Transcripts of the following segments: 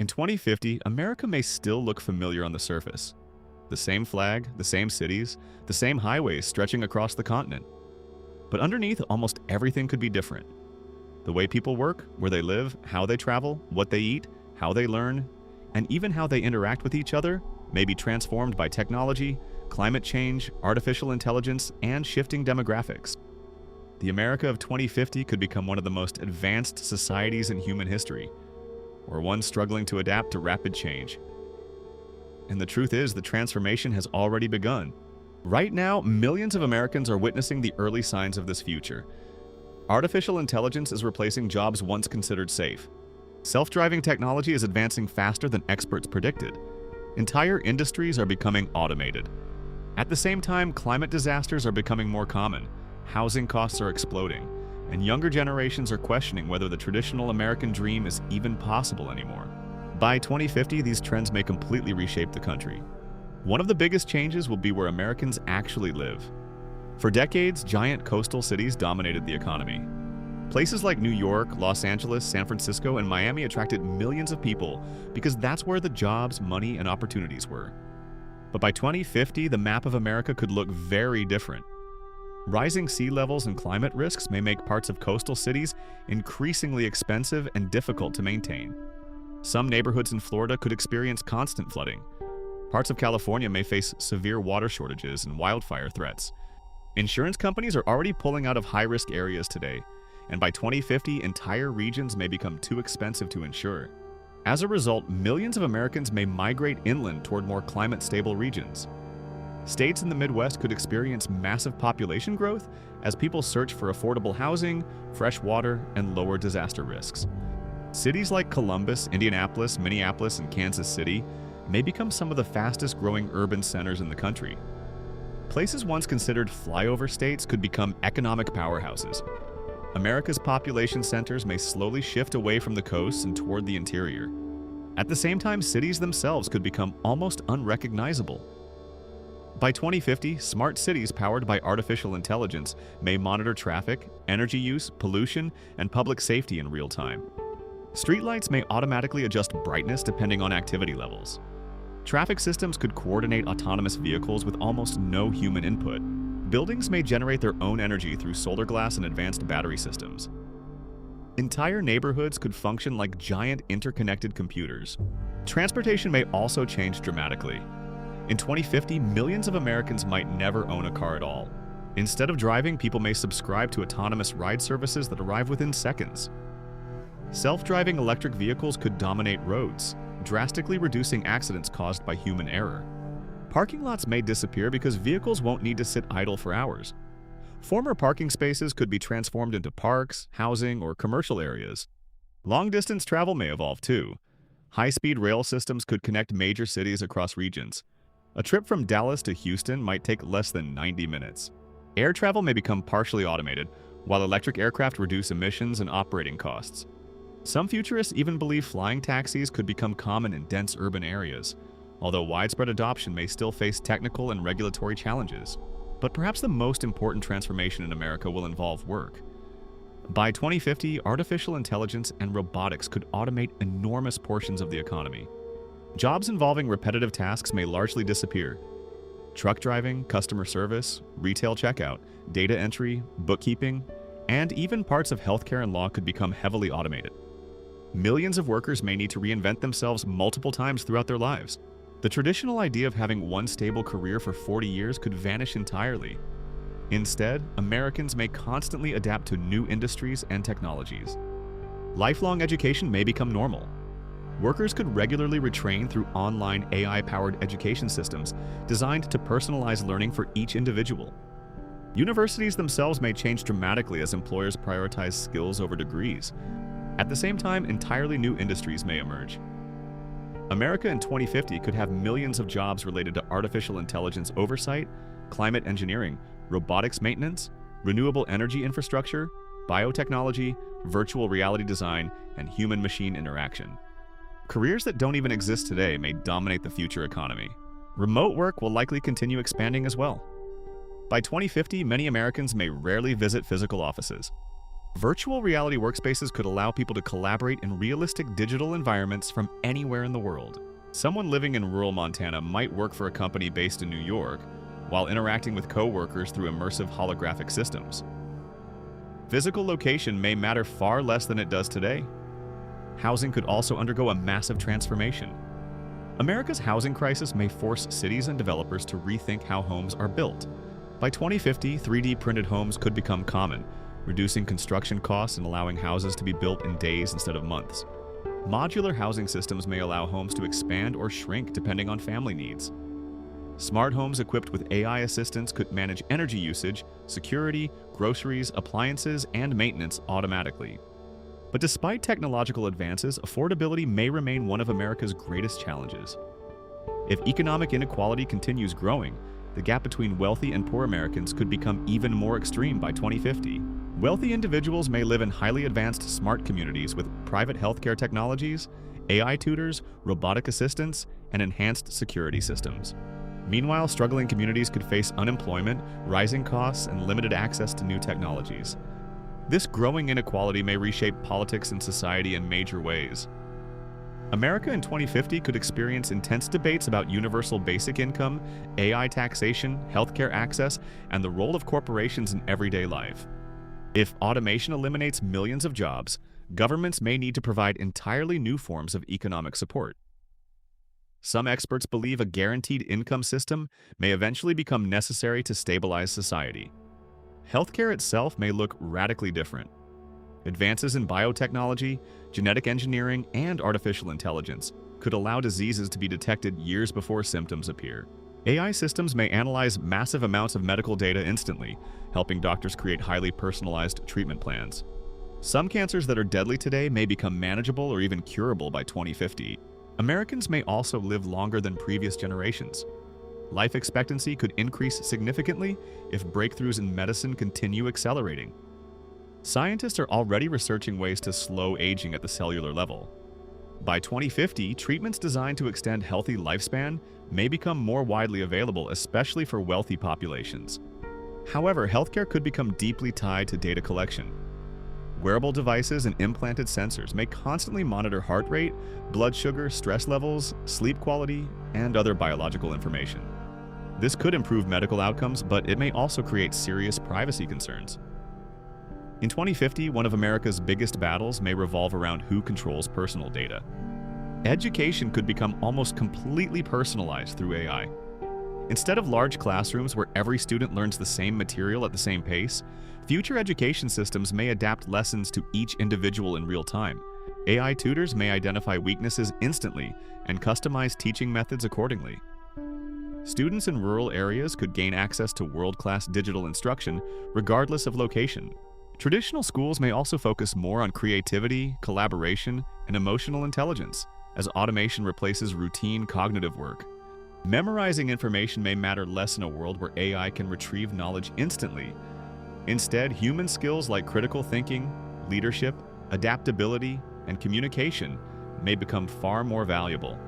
2050, America may still look familiar on the surface. The same flag, the same cities, the same highways stretching across the continent. But underneath, almost everything could be different. The way people work, where they live, how they travel, what they eat, how they learn, and even how they interact with each other may be transformed by technology, climate change, artificial intelligence, and shifting demographics. The America of 2050 could become one of the most advanced societies in human history, or one struggling to adapt to rapid change. And the truth is, the transformation has already begun. Right now, millions of Americans are witnessing the early signs of this future. Artificial intelligence is replacing jobs once considered safe. Self-driving technology is advancing faster than experts predicted. Entire industries are becoming automated. At the same time, climate disasters are becoming more common, housing costs are exploding, and younger generations are questioning whether the traditional American dream is even possible anymore. By 2050, these trends may completely reshape the country. One of the biggest changes will be where Americans actually live. For decades, giant coastal cities dominated the economy. Places like New York, Los Angeles, San Francisco, and Miami attracted millions of people because that's where the jobs, money, and opportunities were. But by 2050, the map of America could look very different. Rising sea levels and climate risks may make parts of coastal cities increasingly expensive and difficult to maintain. Some neighborhoods in Florida could experience constant flooding. Parts of California may face severe water shortages and wildfire threats. Insurance companies are already pulling out of high-risk areas today, and by 2050, entire regions may become too expensive to insure. As a result, millions of Americans may migrate inland toward more climate-stable regions. States in the Midwest could experience massive population growth as people search for affordable housing, fresh water, and lower disaster risks. Cities like Columbus, Indianapolis, Minneapolis, and Kansas City may become some of the fastest-growing urban centers in the country. Places once considered flyover states could become economic powerhouses. America's population centers may slowly shift away from the coasts and toward the interior. At the same time, cities themselves could become almost unrecognizable. By 2050, smart cities powered by artificial intelligence may monitor traffic, energy use, pollution, and public safety in real time. Streetlights may automatically adjust brightness depending on activity levels. Traffic systems could coordinate autonomous vehicles with almost no human input. Buildings may generate their own energy through solar glass and advanced battery systems. Entire neighborhoods could function like giant interconnected computers. Transportation may also change dramatically. In 2050, millions of Americans might never own a car at all. Instead of driving, people may subscribe to autonomous ride services that arrive within seconds. Self-driving electric vehicles could dominate roads, drastically reducing accidents caused by human error. Parking lots may disappear because vehicles won't need to sit idle for hours. Former parking spaces could be transformed into parks, housing, or commercial areas. Long-distance travel may evolve too. High-speed rail systems could connect major cities across regions. A trip from Dallas to Houston might take less than 90 minutes. Air travel may become partially automated, while electric aircraft reduce emissions and operating costs. Some futurists even believe flying taxis could become common in dense urban areas, although widespread adoption may still face technical and regulatory challenges. But perhaps the most important transformation in America will involve work. By 2050, artificial intelligence and robotics could automate enormous portions of the economy. Jobs involving repetitive tasks may largely disappear. Truck driving, customer service, retail checkout, data entry, bookkeeping, and even parts of healthcare and law could become heavily automated. Millions of workers may need to reinvent themselves multiple times throughout their lives. The traditional idea of having one stable career for 40 years could vanish entirely. Instead, Americans may constantly adapt to new industries and technologies. Lifelong education may become normal. Workers could regularly retrain through online AI-powered education systems designed to personalize learning for each individual. Universities themselves may change dramatically as employers prioritize skills over degrees. At the same time, entirely new industries may emerge. America in 2050 could have millions of jobs related to artificial intelligence oversight, climate engineering, robotics maintenance, renewable energy infrastructure, biotechnology, virtual reality design, and human-machine interaction. Careers that don't even exist today may dominate the future economy. Remote work will likely continue expanding as well. By 2050, many Americans may rarely visit physical offices. Virtual reality workspaces could allow people to collaborate in realistic digital environments from anywhere in the world. Someone living in rural Montana might work for a company based in New York while interacting with co-workers through immersive holographic systems. Physical location may matter far less than it does today. Housing could also undergo a massive transformation. America's housing crisis may force cities and developers to rethink how homes are built. By 2050, 3D printed homes could become common, reducing construction costs and allowing houses to be built in days instead of months. Modular housing systems may allow homes to expand or shrink depending on family needs. Smart homes equipped with AI assistants could manage energy usage, security, groceries, appliances, and maintenance automatically. But despite technological advances, affordability may remain one of America's greatest challenges. If economic inequality continues growing, the gap between wealthy and poor Americans could become even more extreme by 2050. Wealthy individuals may live in highly advanced smart communities with private healthcare technologies, AI tutors, robotic assistants, and enhanced security systems. Meanwhile, struggling communities could face unemployment, rising costs, and limited access to new technologies. This growing inequality may reshape politics and society in major ways. America in 2050 could experience intense debates about universal basic income, AI taxation, healthcare access, and the role of corporations in everyday life. If automation eliminates millions of jobs, governments may need to provide entirely new forms of economic support. Some experts believe a guaranteed income system may eventually become necessary to stabilize society. Healthcare itself may look radically different. Advances in biotechnology, genetic engineering, and artificial intelligence could allow diseases to be detected years before symptoms appear. AI systems may analyze massive amounts of medical data instantly, helping doctors create highly personalized treatment plans. Some cancers that are deadly today may become manageable or even curable by 2050. Americans may also live longer than previous generations. Life expectancy could increase significantly if breakthroughs in medicine continue accelerating. Scientists are already researching ways to slow aging at the cellular level. By 2050, treatments designed to extend healthy lifespan may become more widely available, especially for wealthy populations. However, healthcare could become deeply tied to data collection. Wearable devices and implanted sensors may constantly monitor heart rate, blood sugar, stress levels, sleep quality, and other biological information. This could improve medical outcomes, but it may also create serious privacy concerns. In 2050, one of America's biggest battles may revolve around who controls personal data. Education could become almost completely personalized through AI. Instead of large classrooms where every student learns the same material at the same pace, future education systems may adapt lessons to each individual in real time. AI tutors may identify weaknesses instantly and customize teaching methods accordingly. Students in rural areas could gain access to world-class digital instruction regardless of location. Traditional schools may also focus more on creativity, collaboration, and emotional intelligence as automation replaces routine cognitive work. Memorizing information may matter less in a world where AI can retrieve knowledge instantly. Instead, human skills like critical thinking, leadership, adaptability, and communication may become far more valuable.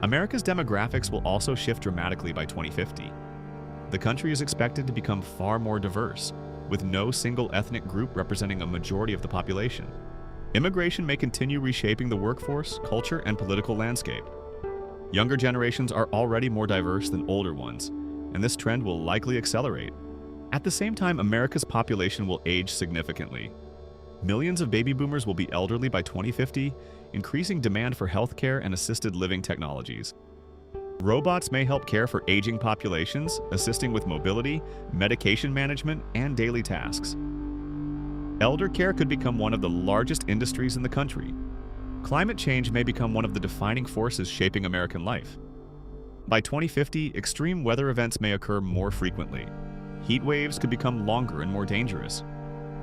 America's demographics will also shift dramatically by 2050. The country is expected to become far more diverse, with no single ethnic group representing a majority of the population. Immigration may continue reshaping the workforce, culture, and political landscape. Younger generations are already more diverse than older ones, and this trend will likely accelerate. At the same time, America's population will age significantly. Millions of baby boomers will be elderly by 2050, increasing demand for healthcare and assisted living technologies. Robots may help care for aging populations, assisting with mobility, medication management, and daily tasks. Elder care could become one of the largest industries in the country. Climate change may become one of the defining forces shaping American life. By 2050, extreme weather events may occur more frequently. Heat waves could become longer and more dangerous.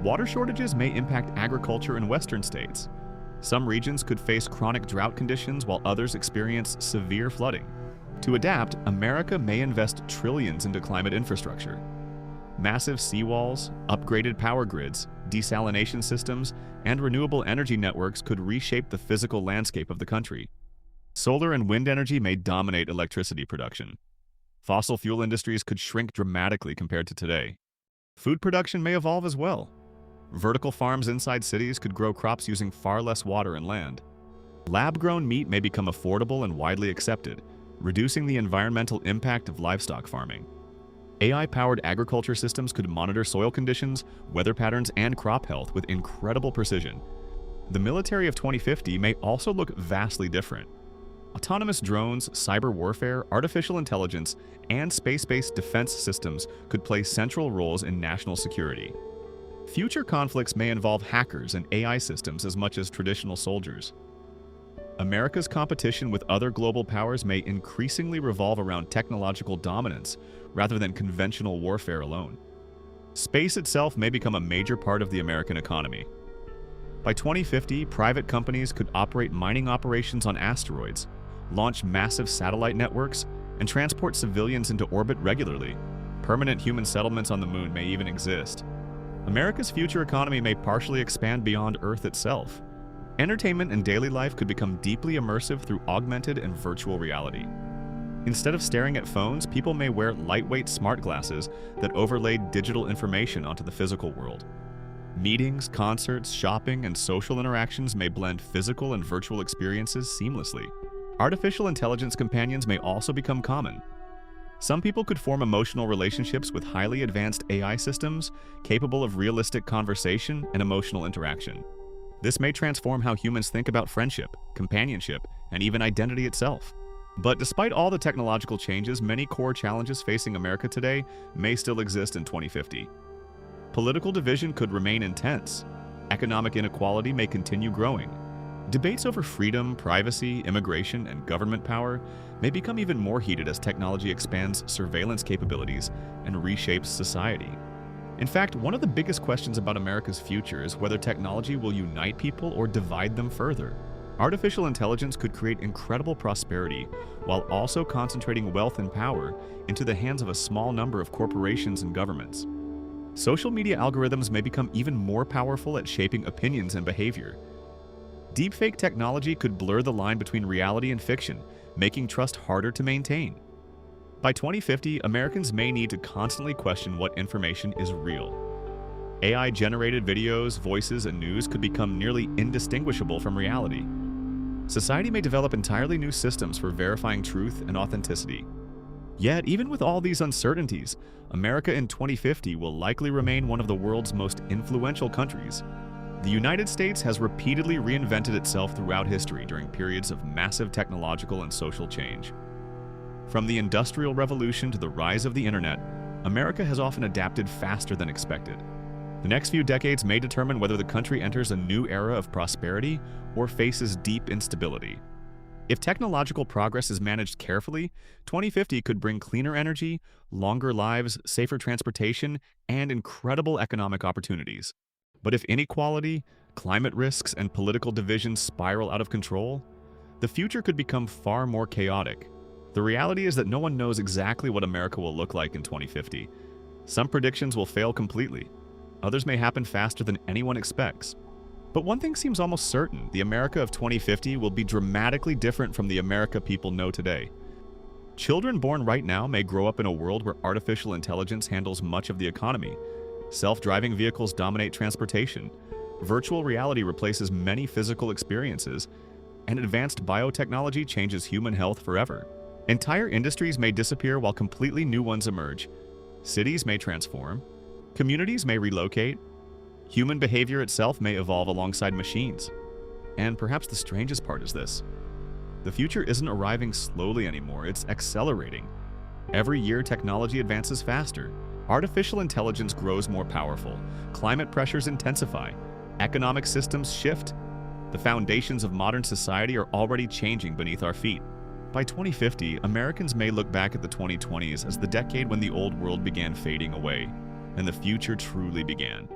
Water shortages may impact agriculture in western states. Some regions could face chronic drought conditions while others experience severe flooding. To adapt, America may invest trillions into climate infrastructure. Massive seawalls, upgraded power grids, desalination systems, and renewable energy networks could reshape the physical landscape of the country. Solar and wind energy may dominate electricity production. Fossil fuel industries could shrink dramatically compared to today. Food production may evolve as well. Vertical farms inside cities could grow crops using far less water and land. Lab-grown meat may become affordable and widely accepted, reducing the environmental impact of livestock farming. AI-powered agriculture systems could monitor soil conditions, weather patterns, and crop health with incredible precision. The military of 2050 may also look vastly different. Autonomous drones, cyber warfare, artificial intelligence, and space-based defense systems could play central roles in national security. Future conflicts may involve hackers and AI systems as much as traditional soldiers. America's competition with other global powers may increasingly revolve around technological dominance rather than conventional warfare alone. Space itself may become a major part of the American economy. By 2050, private companies could operate mining operations on asteroids, launch massive satellite networks, and transport civilians into orbit regularly. Permanent human settlements on the moon may even exist. America's future economy may partially expand beyond Earth itself. Entertainment and daily life could become deeply immersive through augmented and virtual reality. Instead of staring at phones, people may wear lightweight smart glasses that overlay digital information onto the physical world. Meetings, concerts, shopping, and social interactions may blend physical and virtual experiences seamlessly. Artificial intelligence companions may also become common. Some people could form emotional relationships with highly advanced AI systems capable of realistic conversation and emotional interaction. This may transform how humans think about friendship, companionship, and even identity itself. But despite all the technological changes, many core challenges facing America today may still exist in 2050. Political division could remain intense. Economic inequality may continue growing. Debates over freedom, privacy, immigration, and government power may become even more heated as technology expands surveillance capabilities and reshapes society. In fact, one of the biggest questions about America's future is whether technology will unite people or divide them further. Artificial intelligence could create incredible prosperity while also concentrating wealth and power into the hands of a small number of corporations and governments. Social media algorithms may become even more powerful at shaping opinions and behavior. Deepfake technology could blur the line between reality and fiction, making trust harder to maintain. By 2050, Americans may need to constantly question what information is real. AI-generated videos, voices, and news could become nearly indistinguishable from reality. Society may develop entirely new systems for verifying truth and authenticity. Yet, even with all these uncertainties, America in 2050 will likely remain one of the world's most influential countries. The United States has repeatedly reinvented itself throughout history during periods of massive technological and social change. From the Industrial Revolution to the rise of the Internet, America has often adapted faster than expected. The next few decades may determine whether the country enters a new era of prosperity or faces deep instability. If technological progress is managed carefully, 2050 could bring cleaner energy, longer lives, safer transportation, and incredible economic opportunities. But if inequality, climate risks, and political divisions spiral out of control, the future could become far more chaotic. The reality is that no one knows exactly what America will look like in 2050. Some predictions will fail completely. Others may happen faster than anyone expects. But one thing seems almost certain: the America of 2050 will be dramatically different from the America people know today. Children born right now may grow up in a world where artificial intelligence handles much of the economy. Self-driving vehicles dominate transportation. Virtual reality replaces many physical experiences. And advanced biotechnology changes human health forever. Entire industries may disappear while completely new ones emerge. Cities may transform. Communities may relocate. Human behavior itself may evolve alongside machines. And perhaps the strangest part is this: the future isn't arriving slowly anymore, it's accelerating. Every year, technology advances faster. Artificial intelligence grows more powerful. Climate pressures intensify. Economic systems shift. The foundations of modern society are already changing beneath our feet. By 2050, Americans may look back at the 2020s as the decade when the old world began fading away, and the future truly began.